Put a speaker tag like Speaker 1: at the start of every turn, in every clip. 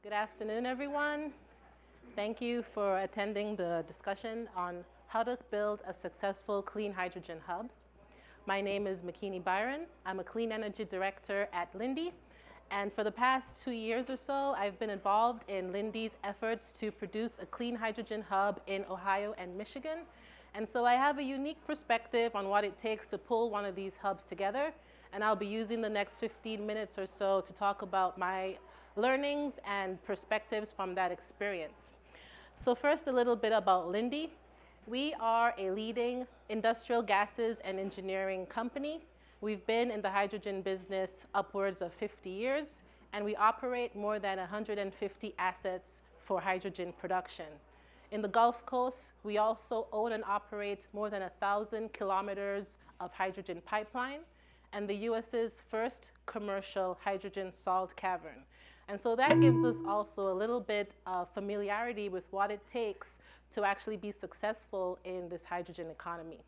Speaker 1: Good afternoon, everyone. Thank you for attending the discussion on how to build a successful clean hydrogen hub. My name is Makini Byron. I'm a clean energy director at Linde. And for the past 2 years or so, I've been involved in Linde's efforts to produce a clean hydrogen hub in Ohio and Michigan. And so I have a unique perspective on what it takes to pull one of these hubs together. And I'll be using the next 15 minutes or so to talk about my learnings and perspectives from that experience. So first, a little bit about Linde. We are a leading industrial gases and engineering company. We've been in the hydrogen business upwards of 50 years, and we operate more than 150 assets for hydrogen production. In the Gulf Coast, we also own and operate more than 1,000 kilometers of hydrogen pipeline and the US's first commercial hydrogen salt cavern. And so that gives us also a little bit of familiarity with what it takes to actually be successful in this hydrogen economy.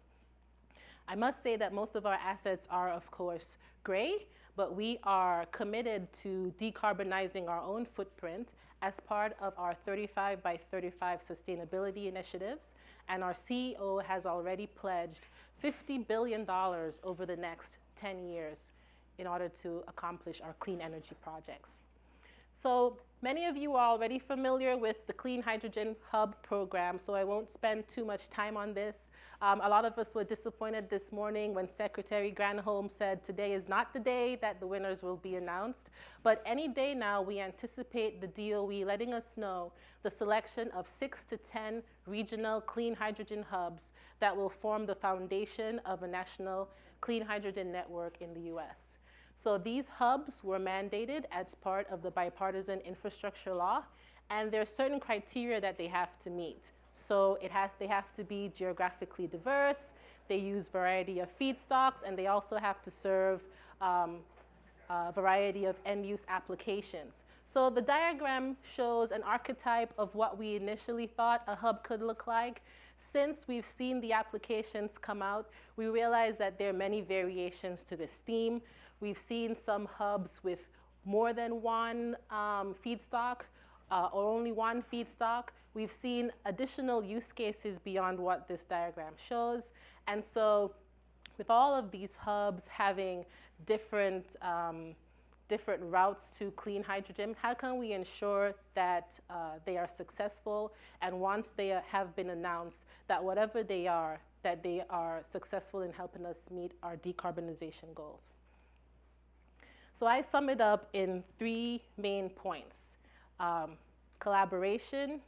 Speaker 1: I must say that most of our assets are, of course, gray, but we are committed to decarbonizing our own footprint as part of our 35 by 35 sustainability initiatives. And our CEO has already pledged $50 billion over the next 10 years in order to accomplish our clean energy projects. So many of you are already familiar with the Clean Hydrogen Hub program, so I won't spend too much time on this. A lot of us were disappointed this morning when Secretary Granholm said today is not the day that the winners will be announced, but any day now we anticipate the DOE letting us know the selection of 6 to 10 regional clean hydrogen hubs that will form the foundation of a national clean hydrogen network in the US. So these hubs were mandated as part of the bipartisan infrastructure law, and there are certain criteria that they have to meet. So they have to be geographically diverse, they use variety of feedstocks, and they also have to serve a variety of end-use applications. So the diagram shows an archetype of what we initially thought a hub could look like. Since we've seen the applications come out, we realize that there are many variations to this theme. We've seen some hubs with more than one feedstock or only one feedstock. We've seen additional use cases beyond what this diagram shows. And so with all of these hubs having different routes to clean hydrogen, how can we ensure that they are successful? And once they have been announced, that whatever they are, that they are successful in helping us meet our decarbonization goals. So I sum it up in 3 main points: collaboration,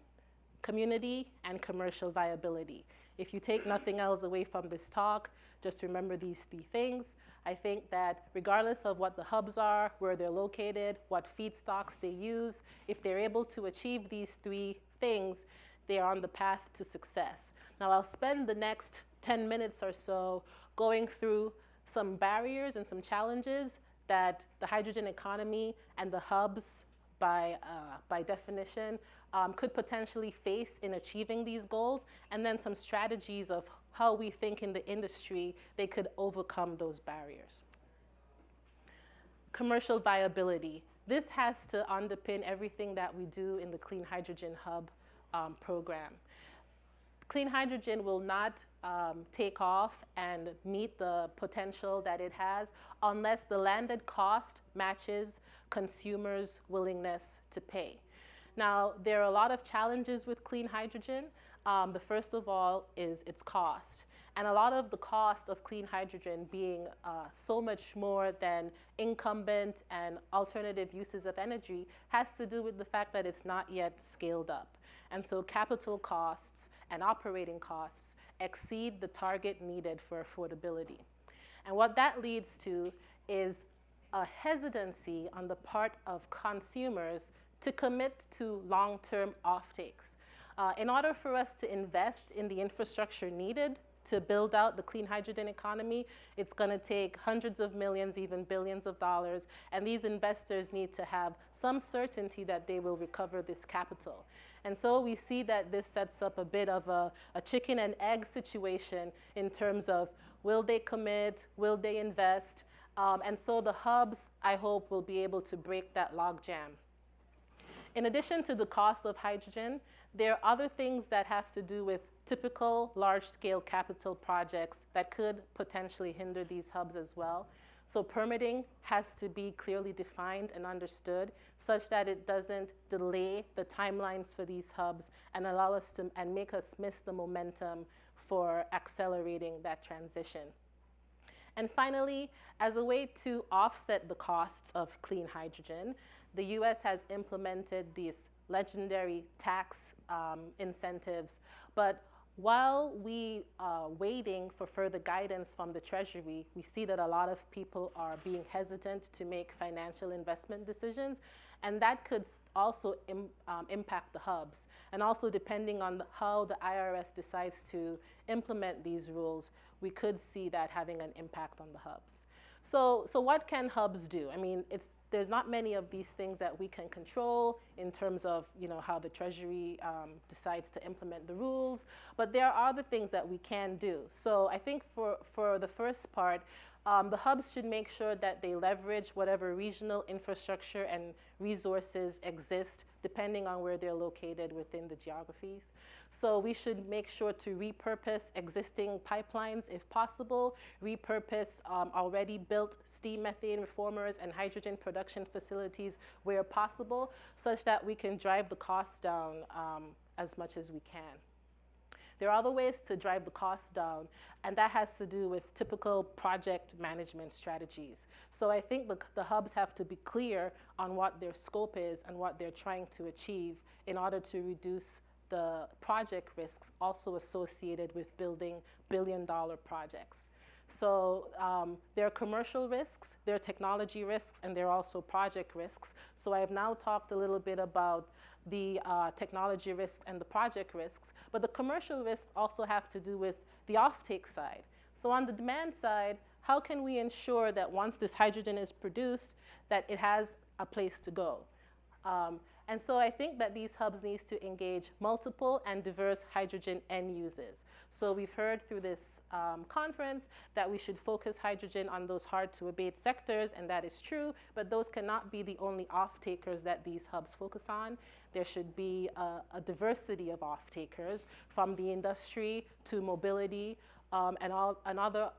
Speaker 1: community, and commercial viability. If you take nothing else away from this talk, just remember these 3 things. I think that regardless of what the hubs are, where they're located, what feedstocks they use, if they're able to achieve these 3 things, they are on the path to success. Now I'll spend the next 10 minutes or so going through some barriers and some challenges that the hydrogen economy and the hubs, by definition, could potentially face in achieving these goals, and then some strategies of how we think in the industry they could overcome those barriers. Commercial viability. This has to underpin everything that we do in the Clean Hydrogen Hub program. Clean hydrogen will not take off and meet the potential that it has unless the landed cost matches consumers' willingness to pay. Now, there are a lot of challenges with clean hydrogen. The first of all is its cost. And a lot of the cost of clean hydrogen being so much more than incumbent and alternative uses of energy has to do with the fact that it's not yet scaled up. And so capital costs and operating costs exceed the target needed for affordability. And what that leads to is a hesitancy on the part of consumers to commit to long-term offtakes. In order for us to invest in the infrastructure needed to build out the clean hydrogen economy, it's going to take hundreds of millions, even billions of dollars, and these investors need to have some certainty that they will recover this capital. And so we see that this sets up a bit of a chicken and egg situation in terms of will they commit, will they invest, and so the hubs, I hope, will be able to break that logjam. In addition to the cost of hydrogen, there are other things that have to do with typical large-scale capital projects that could potentially hinder these hubs as well. So permitting has to be clearly defined and understood such that it doesn't delay the timelines for these hubs and allow us to, and make us miss the momentum for accelerating that transition. And finally, as a way to offset the costs of clean hydrogen, the US has implemented these legendary tax incentives. But while we are waiting for further guidance from the Treasury, we see that a lot of people are being hesitant to make financial investment decisions, and that could also impact the hubs. And also, depending on how the IRS decides to implement these rules, we could see that having an impact on the hubs. So what can hubs do? I mean, there's not many of these things that we can control in terms of how the Treasury decides to implement the rules, but there are other things that we can do. So I think for the first part, the hubs should make sure that they leverage whatever regional infrastructure and resources exist depending on where they're located within the geographies. So we should make sure to repurpose existing pipelines if possible, repurpose already built steam methane reformers and hydrogen production facilities where possible, such that we can drive the costs down as much as we can. There are other ways to drive the costs down, and that has to do with typical project management strategies. So I think the hubs have to be clear on what their scope is and what they're trying to achieve in order to reduce the project risks also associated with building billion-dollar projects. So there are commercial risks, there are technology risks, and there are also project risks. So I have now talked a little bit about the technology risks and the project risks, but the commercial risks also have to do with the offtake side. So on the demand side, how can we ensure that once this hydrogen is produced, that it has a place to go? And so I think that these hubs need to engage multiple and diverse hydrogen end users. So we've heard through this conference that we should focus hydrogen on those hard-to-abate sectors, and that is true, but those cannot be the only off-takers that these hubs focus on. There should be a diversity of off-takers, from the industry to mobility, and other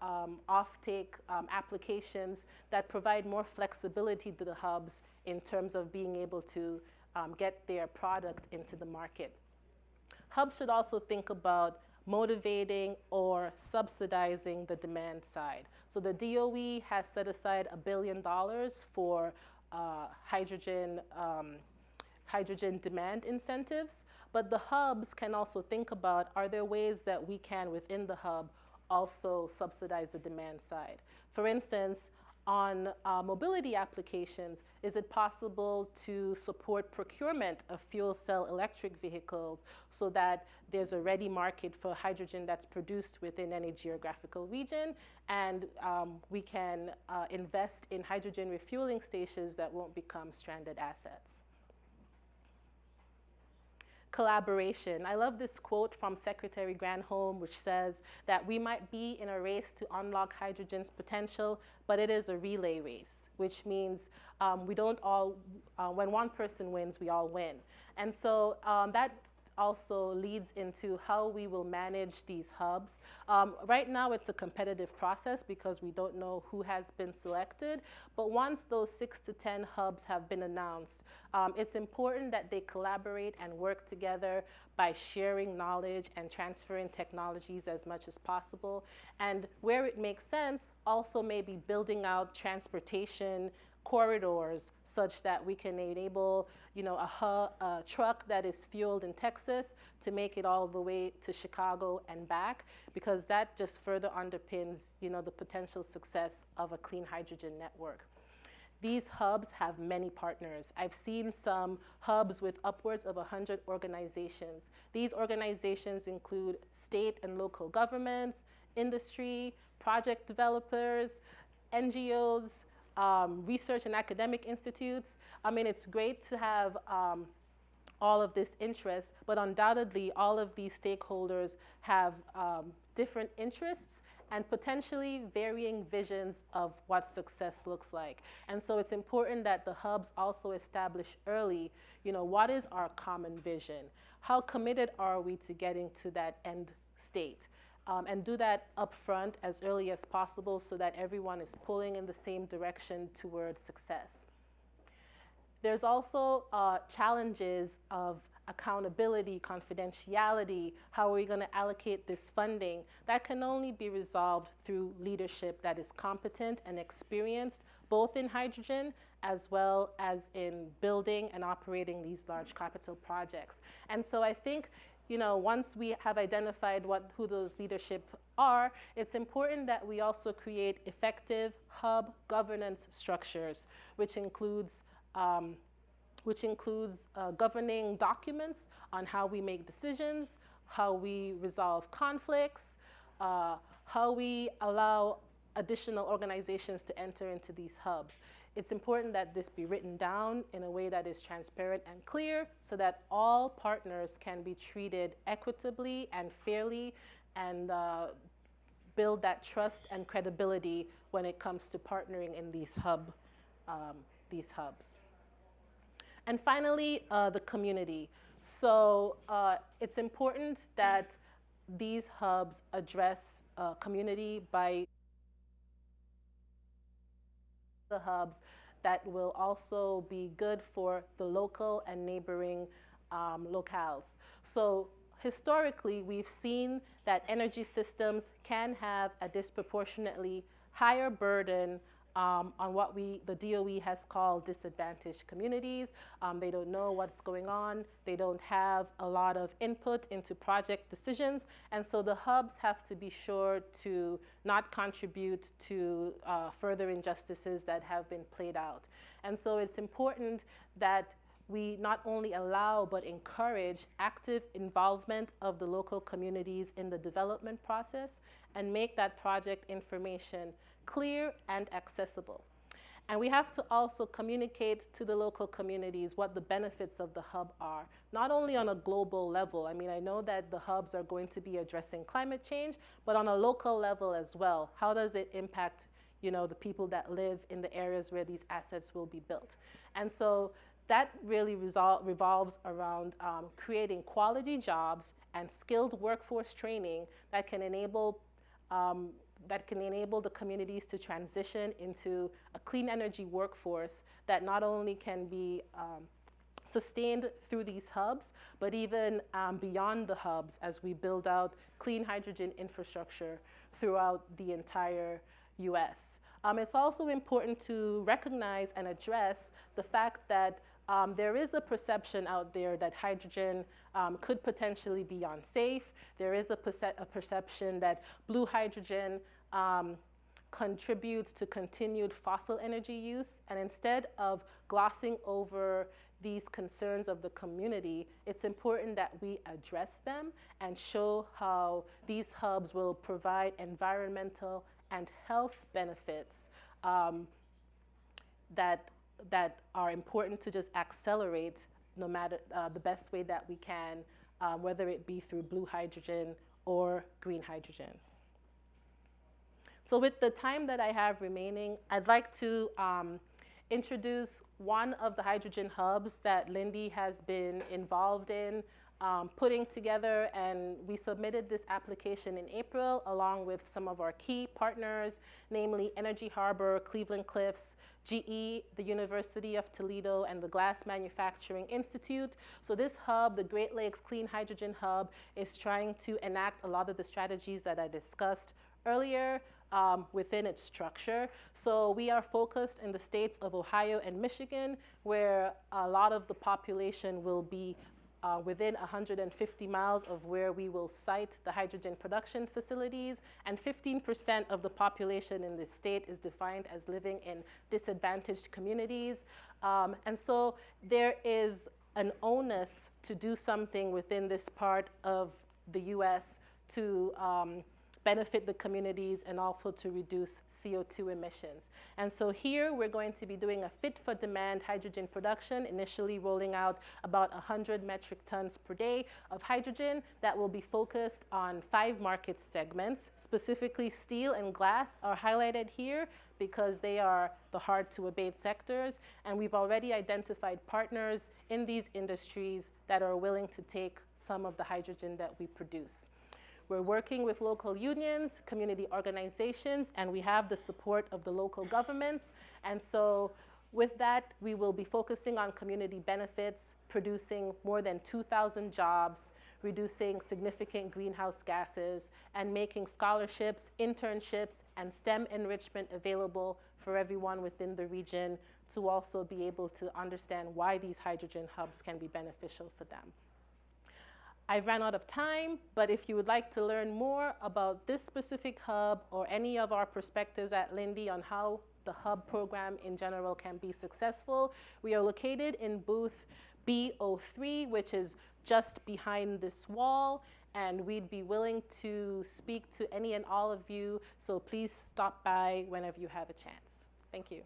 Speaker 1: off-take applications that provide more flexibility to the hubs in terms of being able to get their product into the market. Hubs should also think about motivating or subsidizing the demand side. So the DOE has set aside $1 billion for hydrogen demand incentives, but the hubs can also think about, are there ways that we can, within the hub, also subsidize the demand side? For instance, on mobility applications, is it possible to support procurement of fuel cell electric vehicles so that there's a ready market for hydrogen that's produced within any geographical region, and we can invest in hydrogen refueling stations that won't become stranded assets? Collaboration. I love this quote from Secretary Granholm, which says that we might be in a race to unlock hydrogen's potential, but it is a relay race, which means we don't all, when one person wins, we all win. And so that also leads into how we will manage these hubs. Right now, it's a competitive process because we don't know who has been selected. But once those 6 to 10 hubs have been announced, it's important that they collaborate and work together by sharing knowledge and transferring technologies as much as possible. And where it makes sense, also maybe building out transportation corridors such that we can enable a truck that is fueled in Texas to make it all the way to Chicago and back, because that just further underpins the potential success of a clean hydrogen network. These hubs have many partners. I've seen some hubs with upwards of 100 organizations. These organizations include state and local governments, industry, project developers, NGOs, research and academic institutes. I mean, it's great to have all of this interest, but undoubtedly all of these stakeholders have different interests and potentially varying visions of what success looks like. And so it's important that the hubs also establish early, what is our common vision? How committed are we to getting to that end state? And do that upfront as early as possible so that everyone is pulling in the same direction toward success. There's also challenges of accountability, confidentiality, how are we going to allocate this funding? That can only be resolved through leadership that is competent and experienced, both in hydrogen as well as in building and operating these large capital projects. And so I think, once we have identified who those leadership are, it's important that we also create effective hub governance structures, which includes governing documents on how we make decisions, how we resolve conflicts, how we allow additional organizations to enter into these hubs. It's important that this be written down in a way that is transparent and clear so that all partners can be treated equitably and fairly and build that trust and credibility when it comes to partnering in these hubs. And finally, the community. So it's important that these hubs address community by the hubs that will also be good for the local and neighboring locales. So historically, we've seen that energy systems can have a disproportionately higher burden on what the DOE has called disadvantaged communities. They don't know what's going on. They don't have a lot of input into project decisions. And so the hubs have to be sure to not contribute to further injustices that have been played out. And so it's important that we not only allow but encourage active involvement of the local communities in the development process and make that project information clear and accessible. And we have to also communicate to the local communities what the benefits of the hub are, not only on a global level. I mean, I know that the hubs are going to be addressing climate change, but on a local level as well. How does it impact, the people that live in the areas where these assets will be built? And so that really revolves around creating quality jobs and skilled workforce training that can enable the communities to transition into a clean energy workforce that not only can be sustained through these hubs, but even beyond the hubs as we build out clean hydrogen infrastructure throughout the entire US. It's also important to recognize and address the fact that there is a perception out there that hydrogen could potentially be unsafe. There is a perception that blue hydrogen contributes to continued fossil energy use. And instead of glossing over these concerns of the community, it's important that we address them and show how these hubs will provide environmental and health benefits that are important to just accelerate no matter the best way that we can, whether it be through blue hydrogen or green hydrogen. So with the time that I have remaining, I'd like to introduce one of the hydrogen hubs that Lindy has been involved in putting together, and we submitted this application in April along with some of our key partners, namely Energy Harbor, Cleveland Cliffs, GE, the University of Toledo, and the Glass Manufacturing Institute. So this hub, the Great Lakes Clean Hydrogen Hub, is trying to enact a lot of the strategies that I discussed earlier within its structure. So we are focused in the states of Ohio and Michigan, where a lot of the population will be within 150 miles of where we will site the hydrogen production facilities, and 15% of the population in this state is defined as living in disadvantaged communities. And so there is an onus to do something within this part of the US to benefit the communities and also to reduce CO2 emissions. And so here we're going to be doing a fit-for-demand hydrogen production, initially rolling out about 100 metric tons per day of hydrogen that will be focused on 5 market segments. Specifically, steel and glass are highlighted here because they are the hard-to-abate sectors, and we've already identified partners in these industries that are willing to take some of the hydrogen that we produce. We're working with local unions, community organizations, and we have the support of the local governments. And so with that, we will be focusing on community benefits, producing more than 2,000 jobs, reducing significant greenhouse gases, and making scholarships, internships, and STEM enrichment available for everyone within the region to also be able to understand why these hydrogen hubs can be beneficial for them. I've run out of time, but if you would like to learn more about this specific hub or any of our perspectives at Lindy on how the hub program in general can be successful, we are located in booth B03, which is just behind this wall, and we'd be willing to speak to any and all of you, so please stop by whenever you have a chance. Thank you.